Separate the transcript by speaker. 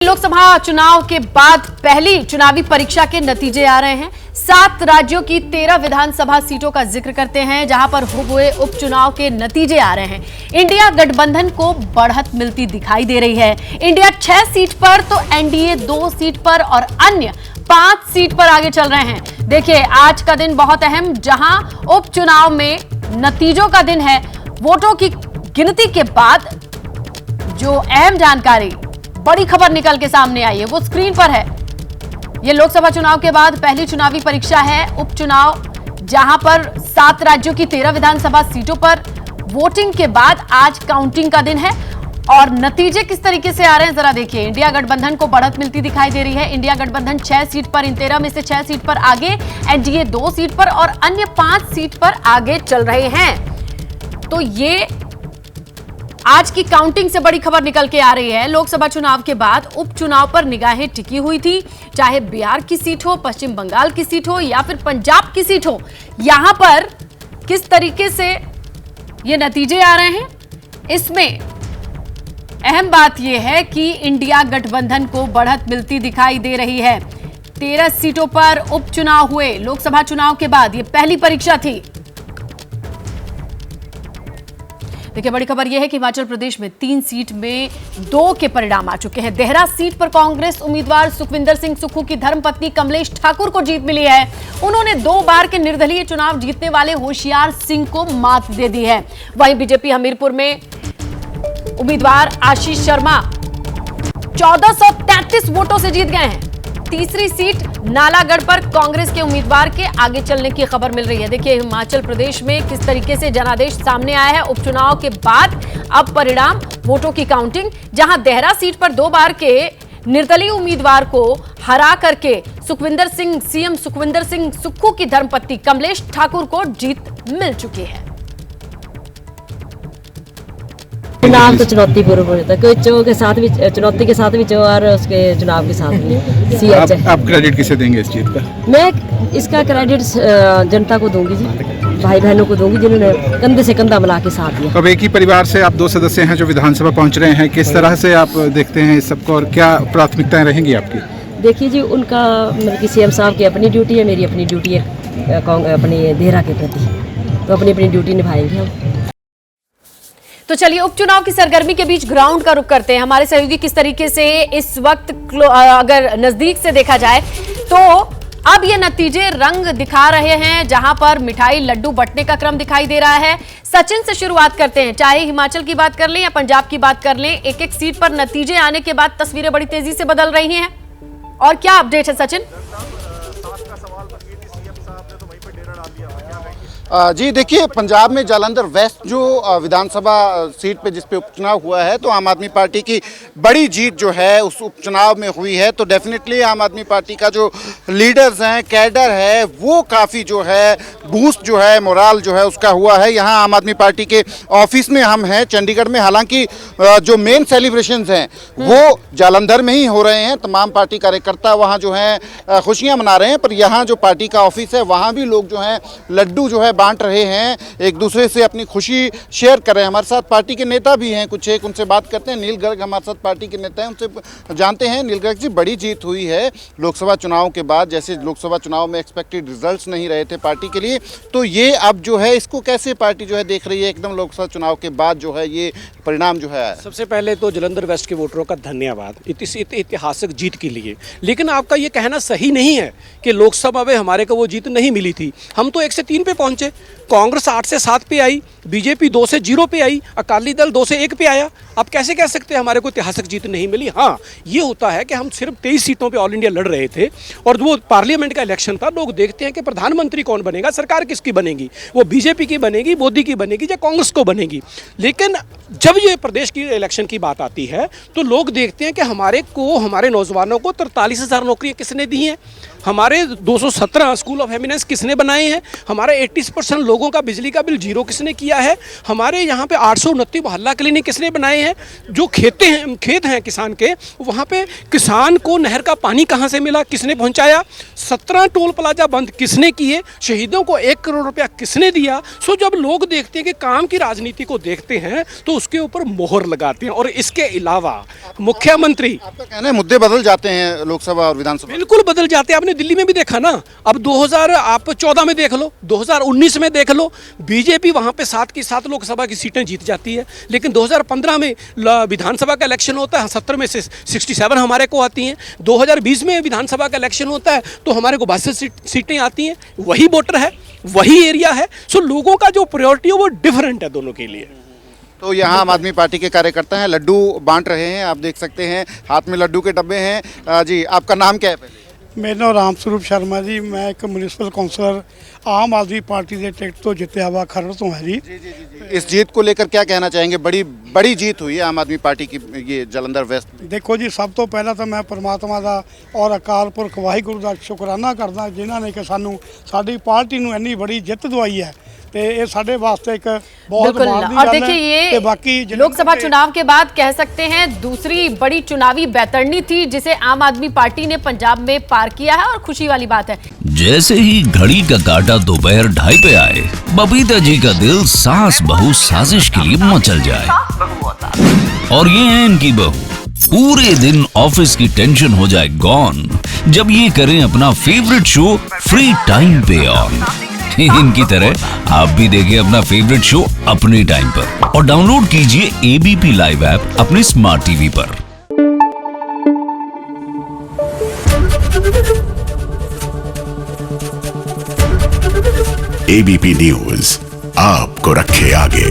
Speaker 1: लोकसभा चुनाव के बाद पहली चुनावी परीक्षा के नतीजे आ रहे हैं। 7 राज्यों की 13 विधानसभा सीटों का जिक्र करते हैं, जहां पर हुए उपचुनाव के नतीजे आ रहे हैं। इंडिया गठबंधन को बढ़त मिलती दिखाई दे रही है। इंडिया 6 सीट पर तो एनडीए 2 सीट पर और अन्य 5 सीट पर आगे चल रहे हैं। देखिए, आज का दिन बहुत अहम, जहां उपचुनाव में नतीजों का दिन है। वोटों की गिनती के बाद जो अहम जानकारी, बड़ी खबर निकल के सामने आई है, वो स्क्रीन पर है। यह लोकसभा चुनाव के बाद पहली चुनावी परीक्षा है, उपचुनाव, जहां पर 7 राज्यों की 13 विधानसभा सीटों पर वोटिंग के बाद आज काउंटिंग का दिन है। और नतीजे किस तरीके से आ रहे हैं जरा देखिए। इंडिया गठबंधन को बढ़त मिलती दिखाई दे रही है। इंडिया गठबंधन 6 सीट पर, इन 13 में से 6 सीट पर आगे, एनडीए 2 सीट पर और अन्य 5 सीट पर आगे चल रहे हैं। तो ये आज की काउंटिंग से बड़ी खबर निकल के आ रही है। लोकसभा चुनाव के बाद उपचुनाव पर निगाहें टिकी हुई थी, चाहे बिहार की सीट हो, पश्चिम बंगाल की सीट हो या फिर पंजाब की सीट हो। यहां पर किस तरीके से ये नतीजे आ रहे हैं, इसमें अहम बात यह है कि इंडिया गठबंधन को बढ़त मिलती दिखाई दे रही है। 13 सीटों पर उपचुनाव हुए लोकसभा चुनाव के बाद, यह पहली परीक्षा थी। देखिए, बड़ी खबर यह है कि हिमाचल प्रदेश में 3 सीट में 2 के परिणाम आ चुके हैं। देहरा सीट पर कांग्रेस उम्मीदवार सुखविंदर सिंह सुक्खू की धर्मपत्नी कमलेश ठाकुर को जीत मिली है। उन्होंने 2 बार के निर्दलीय चुनाव जीतने वाले होशियार सिंह को मात दे दी है। वहीं बीजेपी हमीरपुर में उम्मीदवार आशीष शर्मा 1433 वोटों से जीत गए हैं। तीसरी सीट नालागढ़ पर कांग्रेस के उम्मीदवार के आगे चलने की खबर मिल रही है। देखिए, हिमाचल प्रदेश में किस तरीके से जनादेश सामने आया है उपचुनाव के बाद। अब परिणाम, वोटों की काउंटिंग, जहां देहरा सीट पर 2 बार के निर्दलीय उम्मीदवार को हरा करके सीएम सुखविंदर सिंह सुक्खू की धर्मपत्नी कमलेश ठाकुर को जीत मिल चुकी है।
Speaker 2: चुनाव तो चुनौतीपूर्ण हो जाता है, कोई चुनौती के साथ भी और उसके चुनाव के साथ भी।
Speaker 3: आप क्रेडिट किसे देंगे इस चीज का?
Speaker 2: मैं इसका क्रेडिट जनता को दूंगी जी, भाई बहनों को दूंगी, जिन्होंने कंधे से कंधा मिला के साथ दिया।
Speaker 3: अब एक ही परिवार से आप 2 सदस्य हैं जो विधानसभा पहुंच रहे हैं, किस तरह से आप देखते हैं इस सबको और क्या प्राथमिकताएं रहेंगी आपकी?
Speaker 2: देखिए जी, उनका मतलब कि सीएम साहब की अपनी ड्यूटी है, मेरी अपनी ड्यूटी है अपनी देहरा के प्रति, तो अपनी अपनी ड्यूटी निभाएंगे हम।
Speaker 1: तो चलिए, उपचुनाव की सरगर्मी के बीच ग्राउंड का रुख करते हैं। हमारे सहयोगी किस तरीके से इस वक्त, अगर नजदीक से देखा जाए तो अब ये नतीजे रंग दिखा रहे हैं, जहां पर मिठाई लड्डू बंटने का क्रम दिखाई दे रहा है। सचिन से शुरुआत करते हैं। चाहे हिमाचल की बात कर लें या पंजाब की बात कर लें, एक-एक सीट पर नतीजे आने के बाद तस्वीरें बड़ी तेजी से बदल रही हैं। और क्या अपडेट है सचिन?
Speaker 4: जी देखिए, पंजाब में जालंधर वेस्ट जो विधानसभा सीट पे जिस पे उपचुनाव हुआ है, तो आम आदमी पार्टी की बड़ी जीत जो है उस उपचुनाव में हुई है। तो डेफिनेटली आम आदमी पार्टी का जो लीडर्स हैं, कैडर है, वो काफ़ी जो है बूस्ट जो है, मोराल जो है उसका हुआ है। यहाँ आम आदमी पार्टी के ऑफिस में हम हैं चंडीगढ़ में। हालांकि जो मेन सेलिब्रेशंस हैं वो जालंधर में ही हो रहे हैं। तमाम पार्टी कार्यकर्ता वहाँ जो हैं खुशियाँ मना रहे हैं, पर यहाँ जो पार्टी का ऑफिस है वहाँ भी लोग जो हैं लड्डू जो है बांट रहे हैं, एक दूसरे से अपनी खुशी शेयर कर रहे हैं। हमारे साथ पार्टी के नेता भी हैं, कुछ एक उनसे बात करते हैं। नील गर्ग हमारे साथ पार्टी के नेता हैं, उनसे जानते हैं। नील गर्ग जी, बड़ी जीत हुई है लोकसभा चुनाव के बाद, जैसे लोकसभा चुनाव में एक्सपेक्टेड रिजल्ट्स नहीं रहे थे पार्टी के लिए, तो ये अब जो है इसको कैसे पार्टी जो है देख रही है एकदम लोकसभा चुनाव के बाद जो है ये परिणाम जो है?
Speaker 5: सबसे पहले तो जालंधर वेस्ट के वोटरों का धन्यवाद इस ऐतिहासिक जीत के लिए। लेकिन आपका ये कहना सही नहीं है कि लोकसभा में हमारे को वो जीत नहीं मिली थी। हम तो 1 से 3 पे पहुंचे, कांग्रेस 8 से 7 पे आई, बीजेपी 2 से 0 पे आई, अकाली दल 2 से 1 पे आया। आप कैसे कह सकते हैं हमारे को ऐतिहासिक जीत नहीं मिली? हाँ, ये होता है कि हम सिर्फ 23 सीटों पे ऑल इंडिया लड़ रहे थे और वो पार्लियामेंट का इलेक्शन था। लोग देखते हैं कि प्रधानमंत्री कौन बनेगा, सरकार किसकी बनेगी, वो बीजेपी की बनेगी, मोदी की बनेगी या कांग्रेस को बनेगी। लेकिन जब ये प्रदेश की इलेक्शन की बात आती है तो लोग देखते हैं कि हमारे नौजवानों को 43,000 नौकरियां किसने दी हैं, हमारे 217 स्कूल ऑफ एमिनेंस किसने बनाए हैं? हमारे 80% लोगों का बिजली का बिल जीरो किसने किया है? हमारे यहाँ पे 829 मोहल्ला क्लिनिक किसने बनाए हैं? जो खेत हैं किसान के, वहाँ पे किसान को नहर का पानी कहाँ से मिला, किसने पहुँचाया? 17 टोल प्लाजा बंद किसने किए? शहीदों को 1 करोड़ रुपया किसने दिया? सो जब लोग देखते हैं कि काम की राजनीति को देखते हैं तो उसके ऊपर मोहर लगाते हैं। और इसके अलावा मुख्यमंत्री,
Speaker 4: आपका कहना है मुद्दे बदल जाते हैं लोकसभा और विधानसभा?
Speaker 5: बिल्कुल बदल जाते हैं। आपने दिल्ली में भी देखा ना, अब 2014 में देख लो, 2019 में देख लो, बीजेपी वहाँ पे 7 की 7 लोकसभा की सीटें जीत जाती है। लेकिन 2015 में विधानसभा का इलेक्शन होता है, 70 में से 67 हमारे को आती हैं। 2020 में विधानसभा का इलेक्शन होता है तो हमारे को 62 सीटें आती हैं। वही वोटर है, वही एरिया है। सो लोगों का जो प्रायोरिटी है वो डिफरेंट है दोनों के लिए।
Speaker 4: तो यहाँ आम आदमी पार्टी के कार्यकर्ता हैं, लड्डू बांट रहे हैं, आप देख सकते हैं हाथ में लड्डू के डब्बे हैं। जी, आपका नाम क्या है पहले?
Speaker 6: मेरा नाम राम स्वरूप शर्मा जी, मैं एक म्यूनसिपल काउंसलर आम आदमी पार्टी के टिकट तो जितया हुआ खरड़ तो है जी।
Speaker 4: इस जीत को लेकर क्या कहना चाहेंगे? बड़ी जीत हुई है आम आदमी पार्टी की ये जलंधर वेस्ट।
Speaker 6: देखो जी, सब तो पहला तो मैं परमात्मा का और अकाल पुरख वाहिगुरु का शुकराना करदा जिन्होंने कि सानू साडी पार्टी नू इन्नी बड़ी जित दवाई है। ते ये साडे वास्ते एक बहुत
Speaker 1: बिल्कुल।
Speaker 6: माण दी
Speaker 1: और
Speaker 6: गल है।
Speaker 1: देखिए,
Speaker 6: ते
Speaker 1: ये
Speaker 6: बाकी
Speaker 1: लोकसभा चुनाव के बाद कह सकते हैं दूसरी बड़ी चुनावी बैतरणी थी जिसे आम आदमी पार्टी ने पंजाब में पार किया है, और खुशी वाली बात है।
Speaker 7: जैसे ही घड़ी का काटा दोपहर 2:30 पे आए, बबीता जी का दिल सास बहू साजिश के लिए मचल जाए। और ये है इनकी बहू, पूरे दिन ऑफिस की टेंशन हो जाए गॉन जब ये करें अपना फेवरेट शो फ्री टाइम पे ऑन। इनकी तरह आप भी देखिए अपना फेवरेट शो अपने टाइम पर और डाउनलोड कीजिए एबीपी लाइव ऐप अपने स्मार्ट टीवी पर।
Speaker 8: एबीपी न्यूज आपको रखे आगे।